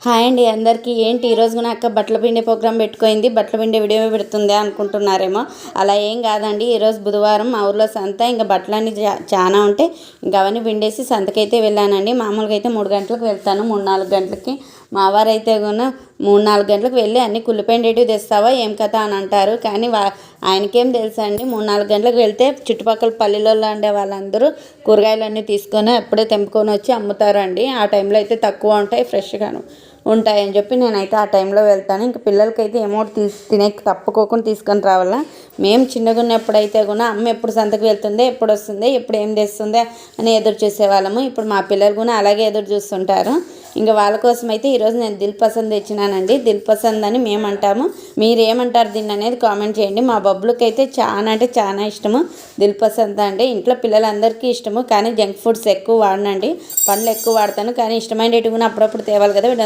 Hi అండి అందరికీ. ఏంటి ఈరోజు కూడా అక్క బట్టల పిండి ప్రోగ్రామ్ పెట్టుకుంది, బట్టల పిండి వీడియో పెడుతుంది అనుకుంటున్నారేమో. అలా ఏం కాదండి. ఈరోజు బుధవారం మా ఊర్లో సంత, ఇంకా బట్టలన్నీ చాలా ఉంటాయి. ఇంకా అవన్నీ పిండేసి సంతకైతే వెళ్ళానండి. మామూలుగా అయితే 3 గంటలకు వెళ్తాను, 3-4 గంటలకి. మా వారైతే కూడా 3-4 గంటలకు వెళ్ళి అన్ని కుళ్ళిపోయిండేటివి తెస్తావా ఏం కథ అని అంటారు. కానీ ఆయనకేం తెలుసా అండి, 3-4 గంటలకు వెళ్తే చుట్టుపక్కల పల్లెలలో ఉండే వాళ్ళందరూ కూరగాయలన్నీ తీసుకొని అప్పుడే తెంపుకొని వచ్చి అమ్ముతారండి. ఆ టైంలో అయితే తక్కువ ఉంటాయి, ఫ్రెష్గాను ఉంటాయని చెప్పి నేనైతే ఆ టైంలో వెళ్తాను. ఇంకా పిల్లలకైతే ఏమోటి తినే తప్పుకోకుండా తీసుకొని రావాలా. మేము చిన్నగా ఉన్నప్పుడైతే కూడా అమ్మ ఎప్పుడు సంతకు వెళ్తుందే, ఎప్పుడు వస్తుందే, ఎప్పుడు ఏం తెస్తుందే అని ఎదురు చూసేవాళ్ళము. ఇప్పుడు మా పిల్లలు కూడా అలాగే ఎదురు చూస్తుంటారు. ఇంకా వాళ్ళ కోసం అయితే ఈరోజు నేను దిల్ పసంద్ తెచ్చినానండి. దిల్ పసంద్ అని మేము అంటాము, మీరు ఏమంటారు దీన్ని అనేది కామెంట్ చేయండి. మా బబ్బులకి అయితే చాలా అంటే చాలా ఇష్టము దిల్ పసంద్ అంటే. ఇంట్లో పిల్లలందరికీ ఇష్టము, కానీ జంక్ ఫుడ్స్ ఎక్కువ వాడనండి, పండ్లు ఎక్కువ వాడతాను. కానీ ఇష్టమైనవి కూడా అప్పుడప్పుడు తేవాలి కదా.